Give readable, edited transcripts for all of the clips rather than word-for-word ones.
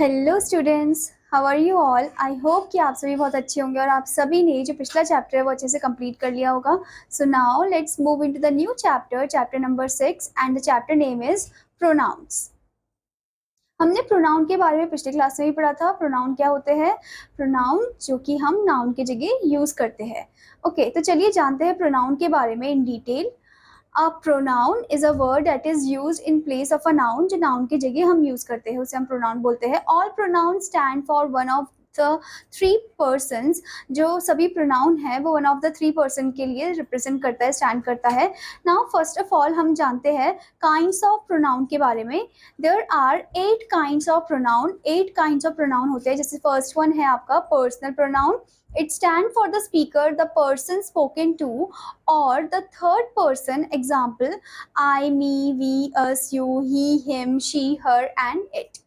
Hello students, how are you all. I hope कि आप सभी बहुत अच्छे होंगे और आप सभी ने जो पिछला चैप्टर है वो अच्छे से कंप्लीट कर लिया होगा। So now let's move into the new chapter, chapter number 6, and the chapter name is pronouns. हमने प्रोनाउन के बारे में पिछले क्लास में भी पढ़ा था। प्रोनाउन क्या होते हैं? प्रोनाउन जो कि हम नाउन की जगह यूज करते हैं। ओके, तो चलिए जानते हैं प्रोनाउन के बारे में in detail. A pronoun is a word that is used in place of a noun, जो noun की जगह हम use करते हैं उसे हम pronoun बोलते हैं। All pronouns stand for one of the three persons, जो सभी pronoun है वो one of the three person के लिए represent करता है, stand करता है। Now first of all हम जानते हैं kinds of pronoun के बारे में। There are 8 kinds of pronoun, 8 kinds of pronoun होते हैं। जैसे first one है आपका personal pronoun, it stand for the speaker, the person spoken to, और the third person, example I, me, we, us, you, he, him, she, her and it।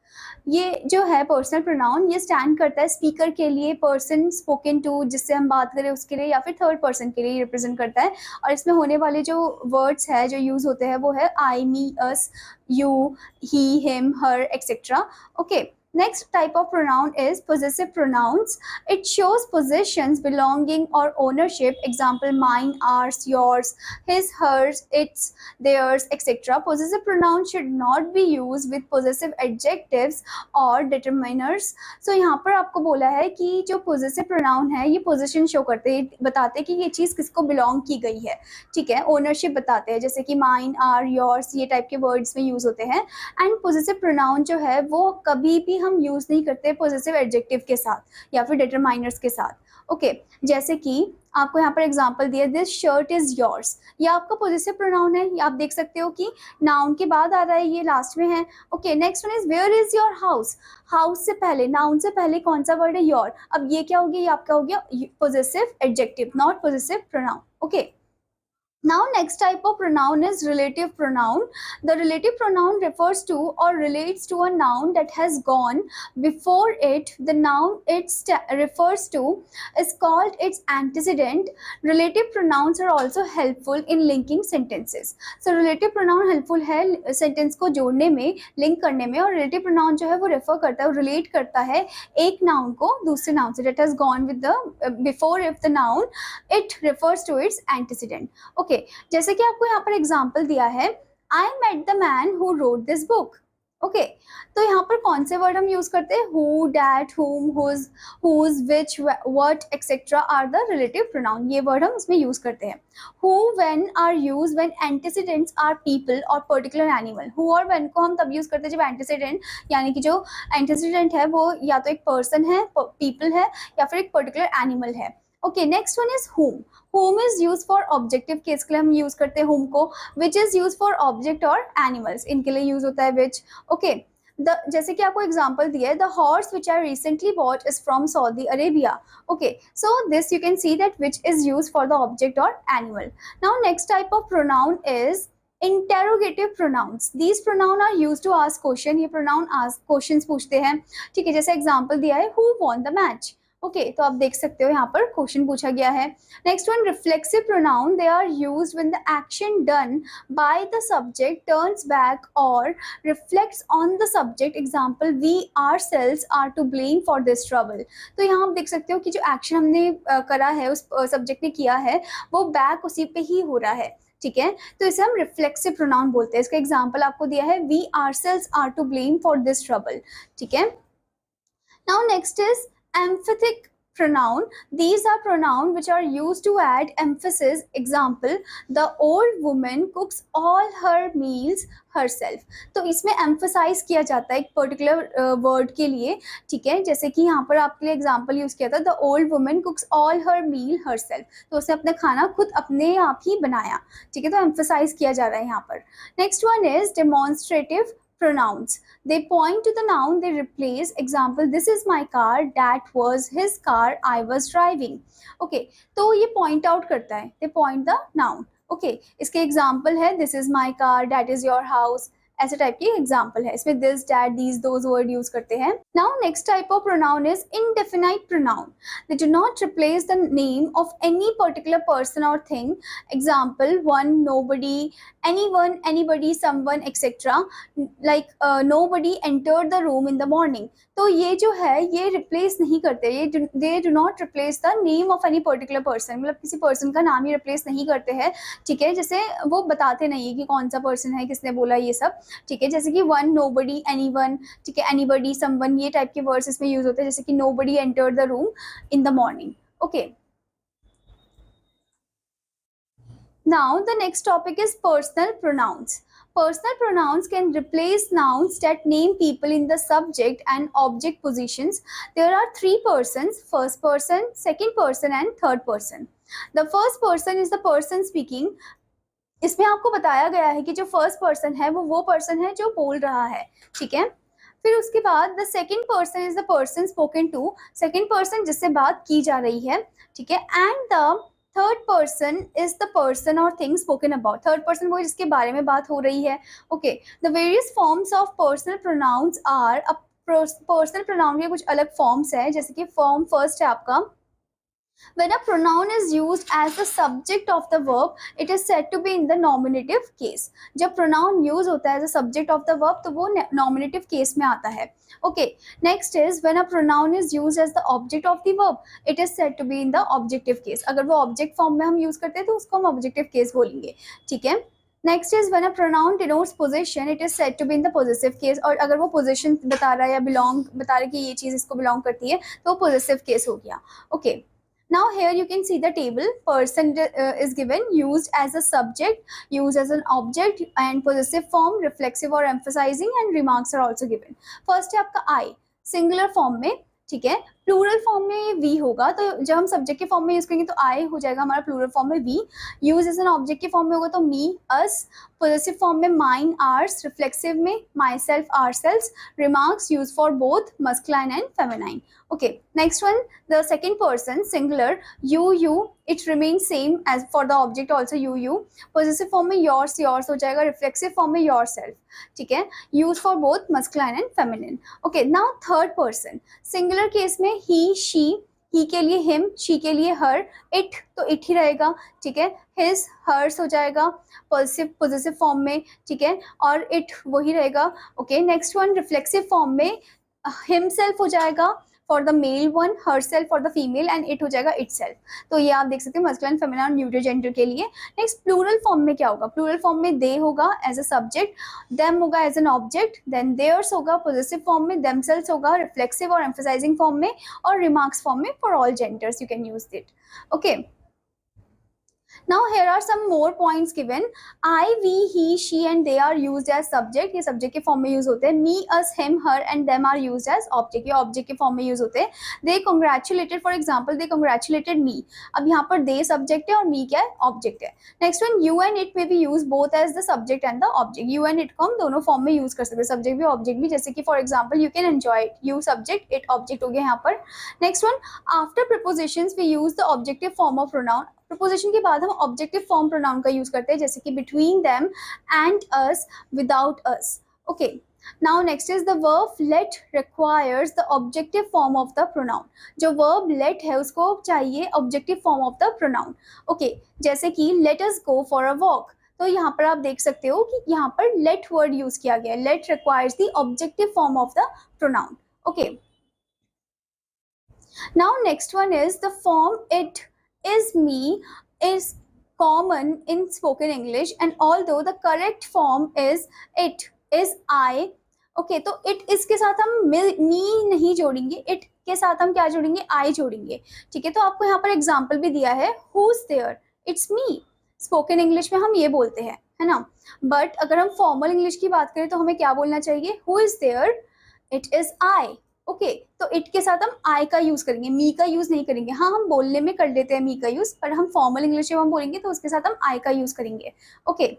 ये जो है personal pronoun, ये स्टैंड करता है speaker के लिए, पर्सन स्पोकन टू जिससे हम बात करें उसके लिए, या फिर थर्ड पर्सन के लिए रिप्रेजेंट करता है। और इसमें होने वाले जो वर्ड्स है जो यूज होते हैं वो है I, me, us, you, he, him, her etcetera. Okay, next type of pronoun is possessive pronouns. It shows possessions, belonging or ownership, example mine, ours, yours, his, hers, its, theirs, etc. Possessive pronouns should not be used with possessive adjectives और determiners। सो यहाँ पर आपको बोला है कि जो possessive pronoun है ये पोजिशन शो करते हैं, बताते हैं कि ये चीज़ किसको बिलोंग की गई है। ठीक है, ओनरशिप बताते हैं, जैसे कि माइन, आर, योर्स, ये टाइप के वर्ड्स में यूज होते हैं। एंड पोजेसिव प्रोनाउन जो है वो कभी भी हम यूज नहीं करते पोजेसिव एडजेक्टिव के साथ या फिर डिटरमाइनर्स के साथ। ओके, जैसे कि आपको यहाँ पर एग्जांपल दिया, दिस शर्ट इज योर्स, ये आपका पोजेसिव प्रोनाउन है। ये आप देख सकते हो कि नाउन के बाद आ रहा है, ये लास्ट में है। Okay, next one is where is your house. House से पहले, नाउन से पहले कौन सा वर्ड है? योर। अब ये क्या हो गया? ये आपका हो गया possessive adjective, not possessive pronoun. Okay, now next type of pronoun is relative pronoun. The relative pronoun refers to or relates to a noun that has gone before it. The noun it refers to is called its antecedent. Relative pronouns are also helpful in linking sentences. So relative pronoun helpful है sentence को जोड़ने में, link करने में, और relative pronoun जो है वो refer करता है, relate करता है एक noun को दूसरे noun से, that has gone with the before if the noun it refers to its antecedent. Okay, जैसे कि आपको यहाँ पर एग्जाम्पल दिया है, I met the man who wrote this book. Okay, तो यहाँ पर कौन से वर्ड हम यूज करते हैं? Who, that, whom, whose, which, what etcetera are the relative pronoun. ये वर्ड हम इसमें यूज करते हैं। Who, when are use when antecedents are people और पर्टिकुलर एनिमल। हु और व्हेन को हम तब यूज करते हैं जब एंटीसीडेंट, यानी कि जो एंटीसीडेंट है वो या तो एक पर्सन है, पीपल है, या फिर एक पर्टिकुलर एनिमल है। Okay, next one is whom. Whom is used for objective case के लिए हम यूज करते हैं whom को। which is used for object और animals, इनके लिए यूज होता है which। ओके, जैसे कि आपको एग्जांपल दिया है, the horse which I recently bought is from Saudi Arabia. Okay, so this you can see that which is used for the object or animal. Now next type of pronoun is interrogative pronouns. These pronoun are used to ask question. ये pronoun ask questions पूछते हैं। ठीक है, जैसे example दिया है who won the match. Okay, तो आप देख सकते हो यहाँ पर क्वेश्चन पूछा गया है। Next one, reflexive pronoun, they are used when the action done by the subject turns back और reflects on the subject, example we ourselves are to blame for this trouble. तो यहाँ आप देख सकते हो कि जो एक्शन हमने करा है, उस सब्जेक्ट ने किया है, वो बैक उसी पे ही हो रहा है। ठीक है, तो इसे हम रिफ्लेक्सिव प्रोनाउन बोलते हैं। इसका एग्जाम्पल आपको दिया है, we ourselves are to blame for this trouble. ठीक है, now next is emphatic pronoun. These are pronoun which are used to add emphasis, example the old woman cooks all her meals herself। तो इसमें emphasize किया जाता है एक particular word के लिए। ठीक है, जैसे कि यहाँ पर आपके लिए एग्जाम्पल यूज किया था, the old woman cooks all her meal herself। तो उसने अपना खाना खुद अपने आप ही बनाया। ठीक है, तो emphasize किया जा रहा है यहाँ पर। next one is demonstrative pronouns. They point to the noun they replace, example this is my car, that was his car, I was driving. Okay, तो ये point out करता है, they point the noun. Okay, इसके example है this is my car, that is your house, ऐसे type की example है। इसमें this, that, these, those word use करते हैं। Now next type of pronoun is indefinite pronoun. They do not replace the name of any particular person और thing, example one, nobody, anyone, anybody, someone, etc. like nobody entered the room in the morning. तो ये जो है ये replace नहीं करते, ये दे do not replace the name of any particular person, मतलब किसी पर्सन का नाम ही रिप्लेस नहीं करते हैं, ठीक है। जैसे वो बताते नहीं है कि कौन सा पर्सन है, किसने बोला, ये सब, ठीक है। जैसे कि वन, नोबडी, एनीवन, ठीक है, एनीबडी, समवन, ये टाइप के वर्ड्स इसमें यूज होते हैं, जैसे कि nobody entered the room in the morning. Okay, now the next topic is personal pronouns. Personal pronouns can replace nouns that name people in the subject and object positions. There are three persons: first person, second person and third person. The first person is the person speaking. इसमें आपको बताया गया है कि जो first person है वो person है जो बोल रहा है, ठीक है। फिर उसके बाद the second person is the person spoken to, second person जिससे बात की जा रही है, ठीक है। And the third person is the person और thing spoken about, third person वो जिसके बारे में बात हो रही है। Okay, the various forms of personal pronouns are, personal pronoun के कुछ अलग फॉर्म्स है, जैसे कि फॉर्म फर्स्ट है आपका, when a pronoun is used as the subject of the verb, it is said to be in the nominative case. जब pronoun use होता है as a subject of the verb तो वो nominative case में आता है। Okay, next is when a pronoun is used as the object of the verb, it is said to be in the objective case. अगर वो object form में हम use करते हैं तो उसको हम objective case बोलेंगे, ठीक है। Next is when a pronoun denotes position, it is said to be in the positive case, और अगर वो पोजीशन बता रहा है या बिलोंग बता रहा है कि ये चीज इसको बिलोंग करती है तो वो पॉजिटिव केस हो गया। Okay, now here you can see the table. Person is given, used as a subject, used as an object, and possessive form, reflexive or emphasizing, and remarks are also given. First है आपका I, singular form में, ठीक है। Plural form में we होगा, तो जब हम सब्जेक्ट के फॉर्म में यूज करेंगे तो आई हो जाएगा हमारा प्लूरल फॉर्म में we. Use as an object के फॉर्म में होगा तो मी, अस। पॉजेसिव फॉर्म में माइन, आर्स। रिफ्लेक्सिव में myself, ourselves. Remarks use for both masculine and feminine. Okay, next one, the second person singular, you, it remains same as for the object also, you. Possessive form में yours हो जाएगा, reflexive form में yourself, ठीक है। Used for both masculine and feminine. Okay, now third person, singular case में he, she, he के लिए him, she के लिए her, it तो it ही रहेगा, ठीक है। his, hers हो जाएगा possessive form में, ठीक है, और it वही रहेगा। Okay, next one, reflexive form में himself हो जाएगा for the male one, herself for the female, and it हो जाएगा इट सेल्फ। तो ये आप देख सकते हैं मस्कुलिन, फेमिनिन और न्यूट्रल जेंडर के लिए। नेक्स्ट प्लूरल फॉर्म में क्या होगा, प्लूरल फॉर्म में दे होगा एज अ सब्जेक्ट, देम होगा as an object, then theirs होगा पॉजिटिव फॉर्म में, देमसेल्व्स होगा रिफ्लेक्सिव और एम्फसाइजिंग फॉर्म में, और रिमार्क्स फॉर्म में for all genders you can use it. Okay, now here are some more points given. I, we, he, she and they are used as subject, ये subject के form में use होते हैं। me, us, him, her and them are used as object, ये object के form में use होते हैं। they congratulated, for example they congratulated me, अब यहाँ पर they subject है और me क्या है, object है। next one, you and it may be used both as the subject and the object, you and it को हम दोनों form में use कर सकते हैं, subject भी object भी, जैसे कि for example you can enjoy it, you subject, it object हो गया यहाँ पर। next one, after prepositions we use the objective form of pronoun, preposition के बाद हम ऑब्जेक्टिव फॉर्म प्रोनाउन का यूज करते हैं, जैसे कि between them, and us, without us. Okay, now next is the verb let requires the objective form of the pronoun, जो verb let है उसको चाहिए objective form of the pronoun. Okay, जैसे कि let us go for a walk, तो यहाँ पर आप देख सकते हो कि यहाँ पर लेट वर्ड यूज किया गया है, let requires the objective form of the pronoun. Okay, now next one is the form it is, me is common in spoken English, and although the correct form is it is I. okay, तो it is के साथ हम me नहीं जोड़ेंगे, it के साथ हम क्या जोड़ेंगे, I जोड़ेंगे, ठीक है। तो आपको यहाँ पर एग्जाम्पल भी दिया है, who's there, it's me, spoken English में हम ये बोलते हैं, है ना। बट अगर हम फॉर्मल इंग्लिश की बात करें तो हमें क्या बोलना चाहिए, who is there, it is I. Okay, तो इट के साथ हम आई का यूज करेंगे, मी का यूज नहीं करेंगे। हाँ, हम बोलने में कर लेते हैं मी का यूज, पर हम फॉर्मल इंग्लिश में हम बोलेंगे तो उसके साथ हम आई का यूज करेंगे। Okay,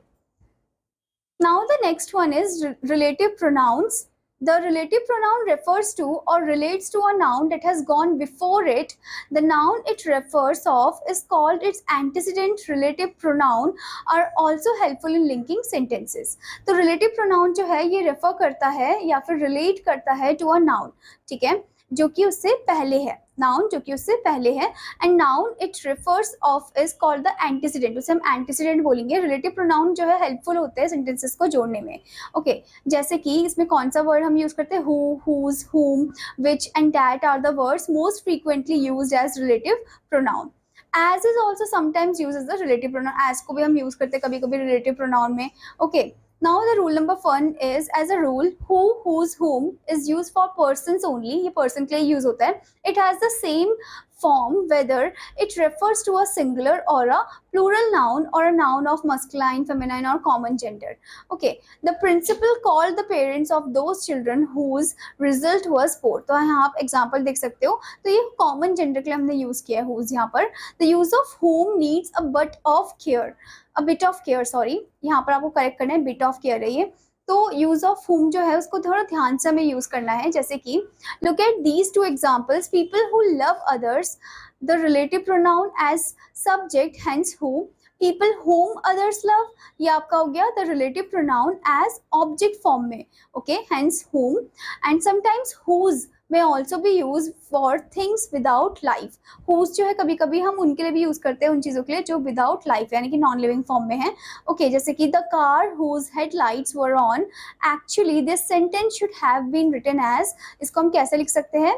now the next one is relative pronouns. The relative pronoun refers to or relates to a noun that has gone before it. The noun it refers of is called its antecedent. Relative pronoun are also helpful in linking sentences. तो relative pronoun जो है ये refer करता है या फिर relate करता है to a noun, ठीक है। जो कि उससे पहले है, नाउन जो कि उससे पहले है। And noun it refers of is called the antecedent, उसे हम एंटीसीडेंट बोलेंगे। रिलेटिव प्रोनाउन जो है हेल्पफुल होते हैं सेंटेंसेस को जोड़ने में। ओके जैसे कि इसमें कौन सा वर्ड हम यूज करते हैं, who, whose, whom, which and that are the words most frequently used as relative pronoun. As is also sometimes used as the relative pronoun, as को भी हम use करते हैं कभी कभी relative pronoun में। Okay, now the rule number 1 is as a rule who, whose, whom is used for persons only, ये person के लिए use होता है। It has the same form whether it refers to a singular or a plural noun or a noun of masculine, feminine or common gender. Okay, the principal called the parents of those children whose result was poor, तो यहाँ आप example देख सकते हो। तो ये common gender के लिए हमने use किया है whose यहाँ पर। The use of whom needs a bit of care, a bit of care, sorry, यहाँ पर आपको correct करना है, bit of care है ये। तो यूज ऑफ whom जो है उसको थोड़ा ध्यान से हमें यूज करना है। जैसे कि look at these two examples, people who love others, the relative pronoun as subject hence who, people whom others love, ये आपका हो गया the relative pronoun as object form में। Okay hence whom, and sometimes whose may also be used for things without life. whose जो है कभी कभी हम उनके लिए भी यूज करते हैं, उन चीजों के लिए जो विदाउट लाइफ यानी कि नॉन लिविंग फॉर्म में है। ओके जैसे कि the car whose headlights were on, actually this sentence should have been written as, इसको हम कैसे लिख सकते हैं,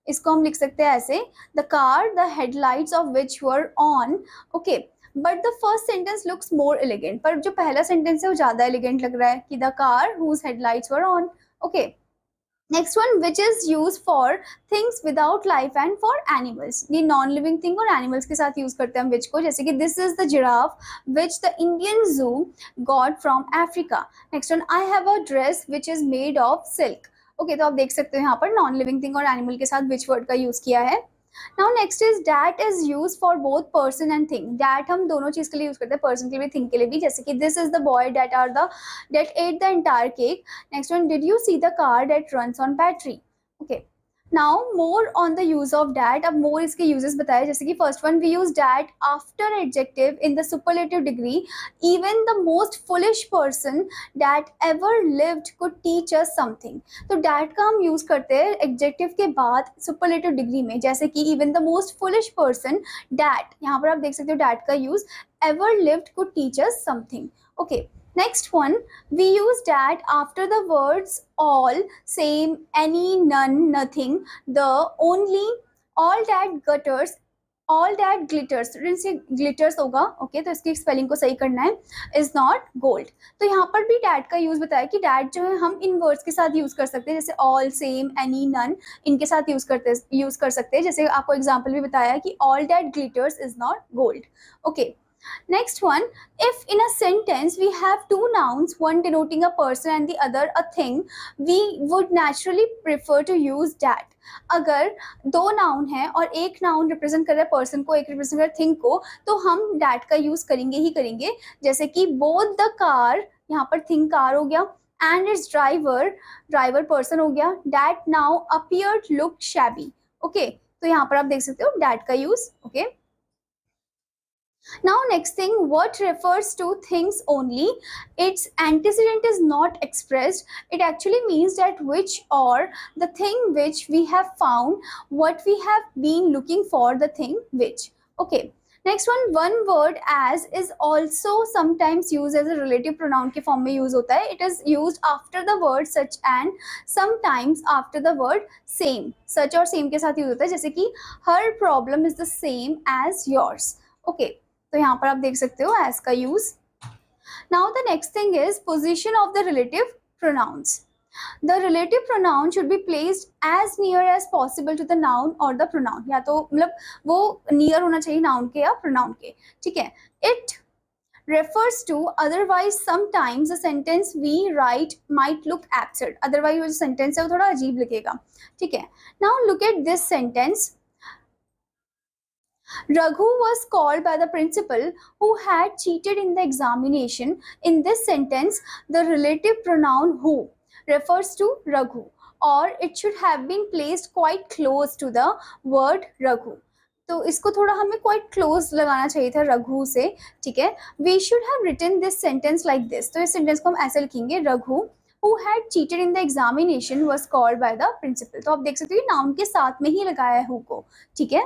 इसको हम लिख सकते हैं ऐसे, the car the headlights of which were on. Okay but the first sentence looks more elegant, पर जो पहला सेंटेंस है वो ज्यादा एलिगेंट लग रहा है कि the car whose headlights were on. Okay next one which is use for things without life and for animals, ये नॉन लिविंग थिंग और एनिमल्स के साथ यूज करते हैं हम विच को। जैसे कि this is the giraffe which the Indian zoo got from Africa. Next one I have a dress which is made of silk. Okay तो आप देख सकते हो यहाँ पर नॉन लिविंग थिंग और एनिमल के साथ विच वर्ड का यूज किया है। Now next is that is used for both person and thing. That हम दोनों चीज के लिए यूज करते हैं, person के लिए भी thing के लिए भी। जैसे कि this is the boy that ate the entire cake. Next one, did you see the car that runs on battery? Okay. Now more on the use of that, अब more इसके uses बताए। जैसे कि first one we use that after adjective in the superlative degree, even the most foolish person that ever lived could teach us something. तो that का हम use करते हैं adjective के बाद superlative degree में। जैसे कि even the most foolish person that, यहाँ पर आप देख सकते हो that का use, ever lived could teach us something. Okay. Next one, we use that after the words all, same, any, none, nothing, the, only, all that gutters, all that glitters, से glitters होगा। Okay तो इसकी spelling को सही करना है, is not gold। तो यहाँ पर भी that का यूज बताया कि that जो है हम इन वर्ड्स के साथ यूज कर सकते हैं, जैसे all, same, any, none, इनके साथ यूज कर सकते हैं। जैसे आपको एग्जाम्पल भी बताया कि all that glitters is not gold. Okay Next one, if in a sentence we have two nouns, one denoting a person and the other a thing, we would naturally prefer to use that. अगर दो noun है और एक noun represent कर रहा है person को, एक रिप्रेजेंट कर रहा है थिंग को, तो हम that का यूज करेंगे ही करेंगे। जैसे कि both the car, यहाँ पर थिंग कार हो गया, and its ड्राइवर पर्सन हो गया, that now appeared looked shabby. Okay तो यहाँ पर आप देख सकते हो that का use. Okay Now next thing, what refers to things only, its antecedent is not expressed. It actually means that which or the thing which we have found, what we have been looking for, the thing which. Okay. Next one word as is also sometimes used as a relative pronoun के form में use होता है। It is used after the word such and sometimes after the word same. Such और same के साथ use होता है। जैसे कि her problem is the same as yours. Okay. तो यहाँ पर आप देख सकते हो as का use. Now the next thing is position of the relative pronouns. The relative pronoun should be placed as near as possible to the noun or the pronoun. या तो मतलब वो near होना चाहिए noun के या pronoun के, ठीक है। It refers to, otherwise sometimes the sentence we write might look absurd. Otherwise वो जो sentence है वो थोड़ा अजीब लिखेगा, ठीक है। Now look at this sentence. Raghu was called by the principal who had cheated in the examination. In this sentence, the relative pronoun who refers to Raghu, or it should have been placed quite close to the word Raghu. तो इसको थोड़ा हमें quite close लगाना चाहिए था रघु से, ठीक है। We should have written this sentence like this. तो इस sentence को हम ऐसे लिखेंगे, Raghu who had cheated in the examination was called by the principal. तो आप देख सकते हो नाउन के साथ में ही लगाया है who को, ठीक है।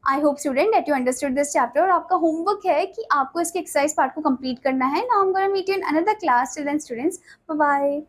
I hope student that you understood this chapter. और आपका होमवर्क है कि आपको इसके एक्सरसाइज पार्ट को कंप्लीट करना है। Now I am gonna meet you in another class. Till then students, bye bye.